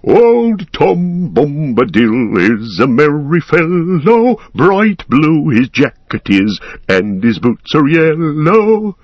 Old Tom Bombadil is a merry fellow, bright blue his jacket is, and his boots are yellow.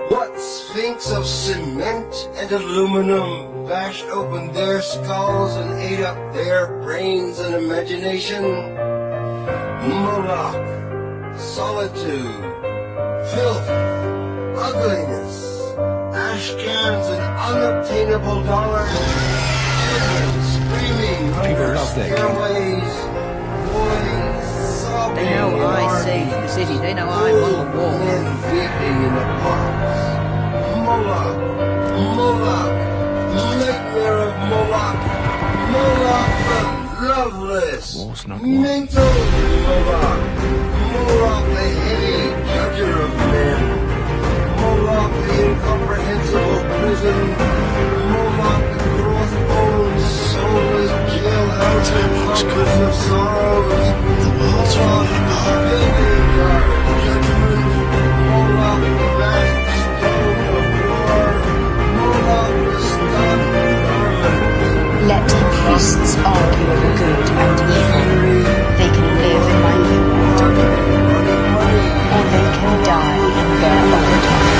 What sphinx of cement and aluminum bashed open their skulls and ate up their brains and imagination? Moloch, solitude, filth, ugliness, ash cans and unobtainable dollars, children screaming over stairways, boys sobbing. They know I saved the city. They know I'm on the wall. Men weeping in the parks. Moloch, Moloch, nightmare of Moloch, Moloch the loveless, mental Moloch, Moloch the heavy judger of men, Moloch the incomprehensible prison, Moloch the cross-boned, soulless jailhouse and compass of sorrows, The world's falling apart. building our judgment, Moloch the vast stone of war, Moloch the stunned garment. Let the priests argue over good and evil. They can live in my new world, or they can die in their own time.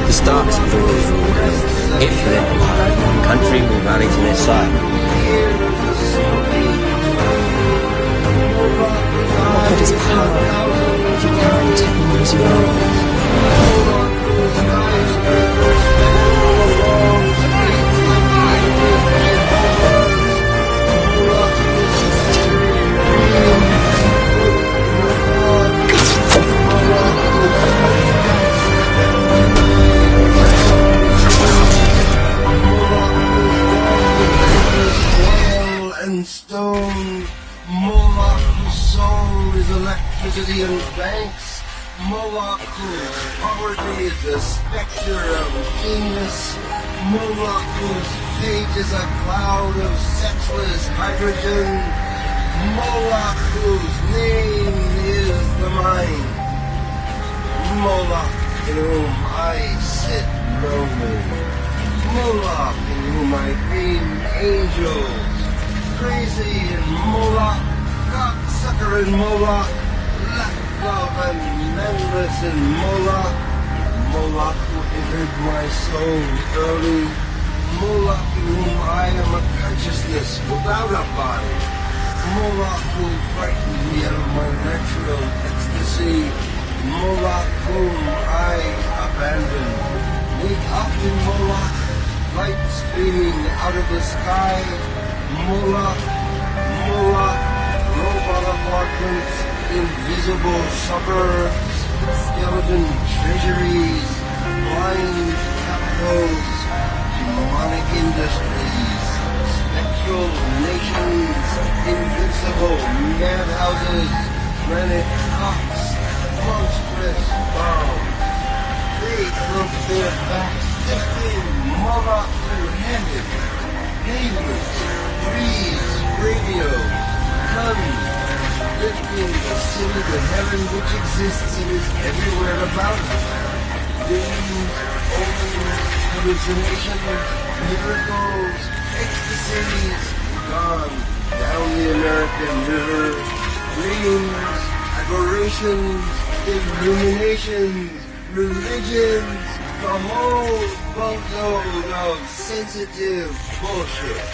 The Starks have always ruled. If their country will rally to their side. What good is power if you can't use your own? And stone, Moloch whose soul is electricity and banks, Moloch whose poverty is the specter of genius, Moloch whose fate is a cloud of sexless hydrogen, Moloch whose name is the mind, Moloch in whom I sit lonely, Moloch in whom I dream angels, crazy in Moloch, cocksucker in Moloch, lapdog and manless in Moloch, Moloch who entered my soul early, Moloch in whom I am a consciousness without a body, Moloch who frightened me out of my natural ecstasy, Moloch whom I abandoned. Wake up in Moloch, light streaming out of the sky, Moloch, Moloch, robot apartments, invisible suburbs, skeleton treasuries, blind capitals, demonic industries, spectral nations, invincible madhouses, granite cocks, monstrous bombs. their backs lifted, Moloch two-handed, pavements, trees, radio, guns, lifting the city to heaven which exists and is everywhere about us. Dreams, omens, hallucinations, miracles, ecstasies, gone down the American river. Dreams, aberrations, illuminations, religions, the whole boatload of sensitive bullshit.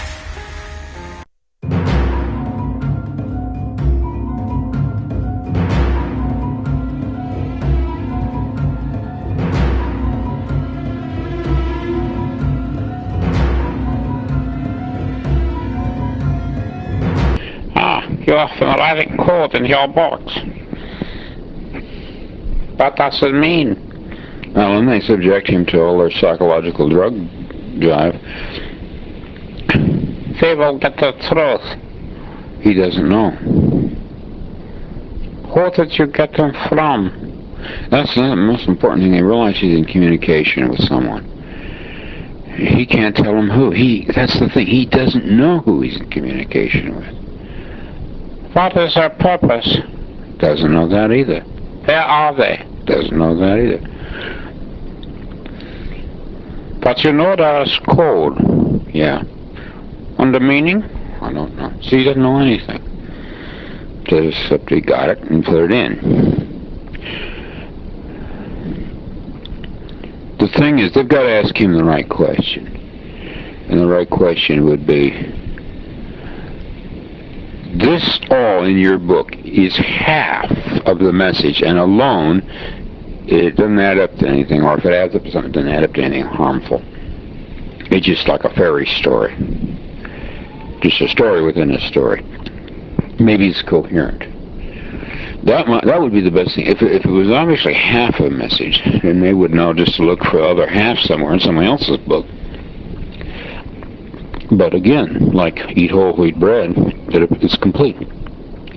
You have some erratic code in your box. What does it mean? Well, when they subject him to all their psychological drug drive, They will get the truth. he doesn't know. Who did you get them from? That's the most important thing. They realize he's in communication with someone. He can't tell them who. That's the thing. He doesn't know who he's in communication with. What is their purpose? Doesn't know that either. Where are they? Doesn't know that either. But you know there is code. Yeah. And the meaning? I don't know. So he doesn't know anything. Except he got it and put it in. The thing is, they've got to ask him the right question. And the right question would be, this all in your book is half of the message, and alone it doesn't add up to anything, or if it adds up to something, it doesn't add up to anything harmful. It's just like a fairy story. Just a story within a story. Maybe it's coherent. That would be the best thing. If it was obviously half a message, then they would know just to look for the other half somewhere in somebody else's book. But again, like eat whole wheat bread, it's complete.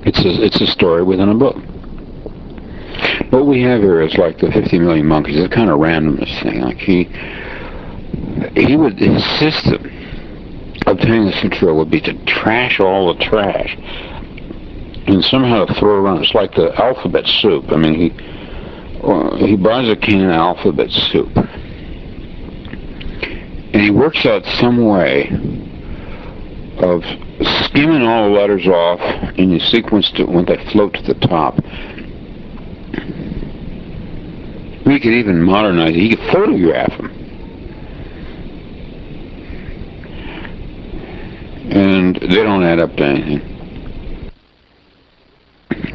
It's a story within a book. What we have here is like the 50 Million Monkeys. It's kind of randomness thing. Like his system of telling the truth would be to trash all the trash and somehow throw around. It's like the alphabet soup. I mean, he buys a can of alphabet soup and he works out some way of skimming all the letters off in the sequence when they float to the top. We could even modernize it. He could photograph them. And they don't add up to anything.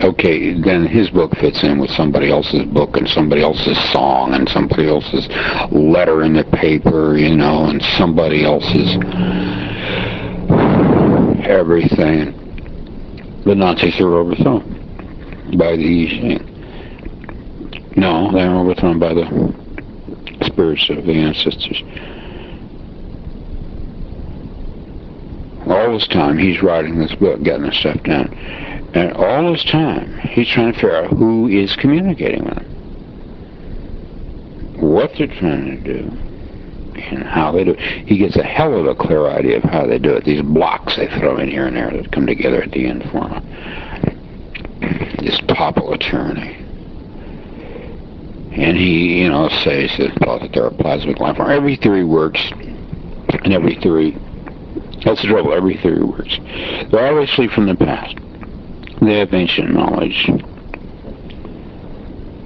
Okay, then his book fits in with somebody else's book and somebody else's song and somebody else's letter in the paper, and somebody else's everything. The Nazis are overthrown by the Yi. No, they are overthrown by the spirits of the ancestors. All this time he's writing this book, getting this stuff down. And all this time he's trying to figure out who is communicating with him. What they're trying to do. And how they do it. He gets a hell of a clear idea of how they do it. These blocks they throw in here and there that come together at the end for him. This topple of tyranny. And he, says that there are plasmic life forms. Every theory works, and every theory, that's the trouble, every theory works. They're obviously from the past. They have ancient knowledge.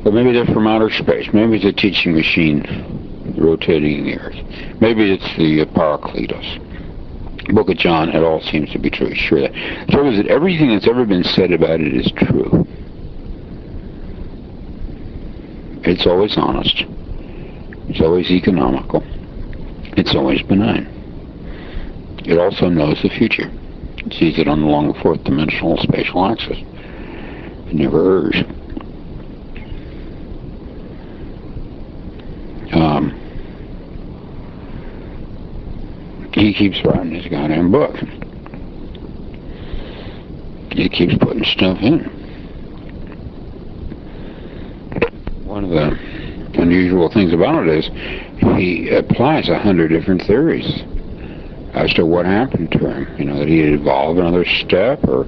But maybe they're from outer space. Maybe it's a teaching machine rotating the earth. Maybe it's the Paracletos. Book of John, it all seems to be true. Sure. The trouble is that everything that's ever been said about it is true. It's always honest. It's always economical. It's always benign. It also knows the future. It sees it along the fourth dimensional spatial axis. It never errs. He keeps writing his goddamn book. He keeps putting stuff in. One of the unusual things about it is he applies 100 different theories as to what happened to him. You know, that he had evolved another step, or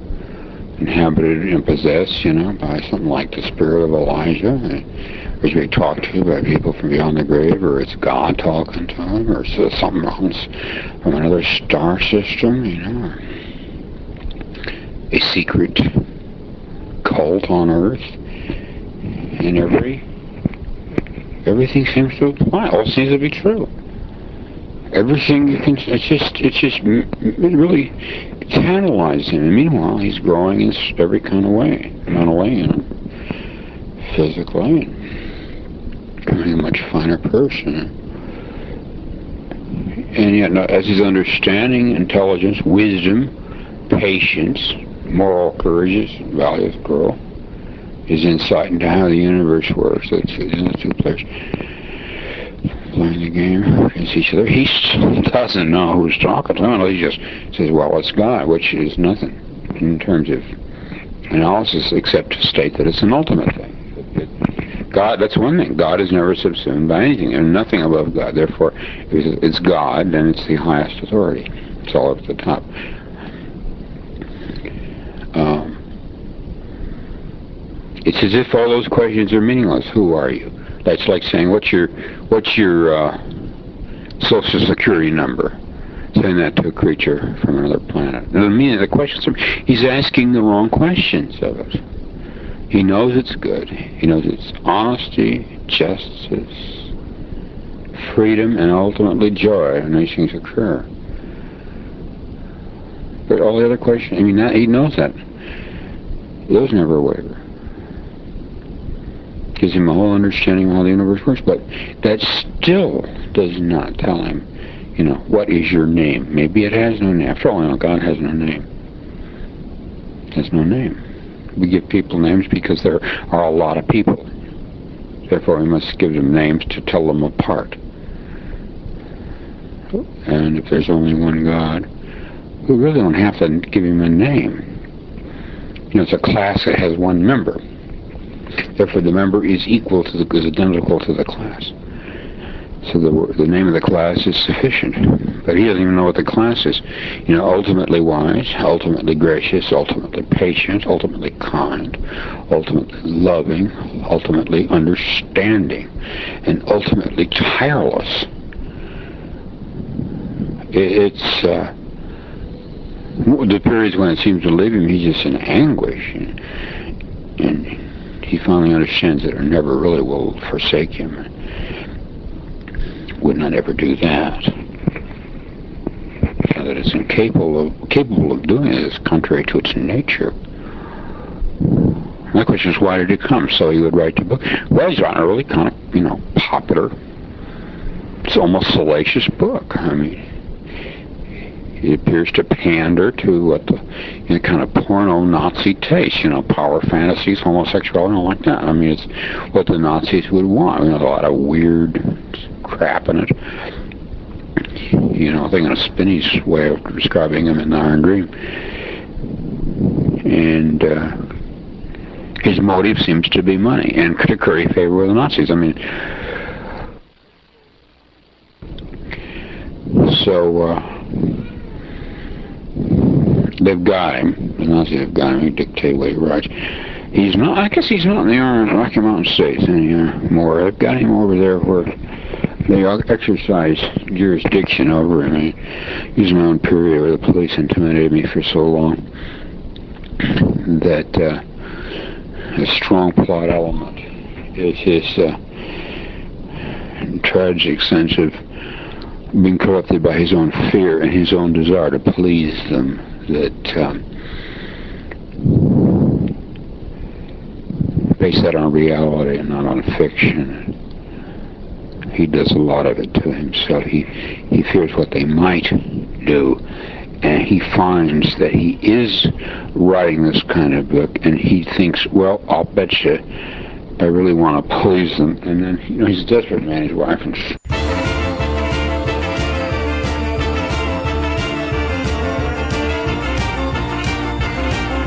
inhabited and possessed, you know, by something like the spirit of Elijah, or he's being talked to by people from beyond the grave, or it's God talking to him, or it's something else from another star system, you know, a secret cult on Earth, and everything seems to apply. All seems to be true. Everything you can. It really tantalizes him. And meanwhile, he's growing in every kind of way, mentally and physically, and becoming a much finer person. And yet, as his understanding, intelligence, wisdom, patience, moral courage, values grow, his insight into how the universe works. It's the two players playing the game against each other. He still doesn't know who's talking to him. He just says, well, it's God, which is nothing in terms of analysis except to state that it's an ultimate thing. God, that's one thing. God is never subsumed by anything, and nothing above God. Therefore, if it's God, then it's the highest authority. It's all up at the top. It's as if all those questions are meaningless. Who are you? That's like saying, what's your Social Security number? Saying that to a creature from another planet. And the meaning of the questions, he's asking the wrong questions of it. He knows it's good. He knows it's honesty, justice, freedom, and ultimately joy when these things occur. But all the other questions, he knows that. Those never waver. Gives him a whole understanding of how the universe works, but that still does not tell him, what is your name? Maybe it has no name. After all, God has no name. It has no name. We give people names because there are a lot of people. Therefore, we must give them names to tell them apart. And if there's only one God, we really don't have to give him a name. It's a class that has one member. Therefore, the member is identical to the class. So the name of the class is sufficient. But he doesn't even know what the class is. Ultimately wise, ultimately gracious, ultimately patient, ultimately kind, ultimately loving, ultimately understanding, and ultimately tireless. It's the periods when it seems to leave him, he's just in anguish. And he finally understands that it never really will forsake him. Would not ever do that. And that it's incapable of doing it is contrary to its nature. My question is, why did it come? So he would write the book. Well, he's writing a really kind of, popular, it's almost salacious book. It appears to pander to what the kind of porno Nazi taste, power fantasies, homosexuality, like that. It's what the Nazis would want. There's a lot of weird crap in it. Thinking of Spinney's way of describing him in the Iron Dream. And his motive seems to be money and to curry favor with the Nazis. They've got him. The Nazis have got him. He dictate what he writes. He's not. I guess he's not in the Rocky Mountain States anymore. They've got him over there where they exercise jurisdiction over him. I used my own period where the police intimidated me for so long that a strong plot element is his tragic sense of being corrupted by his own fear and his own desire to please them. That base that on reality and not on fiction. He does a lot of it to himself. He fears what they might do, and he finds that he is writing this kind of book, and he thinks, well, I'll bet you I really want to please them. And then, he's a desperate man. His wife and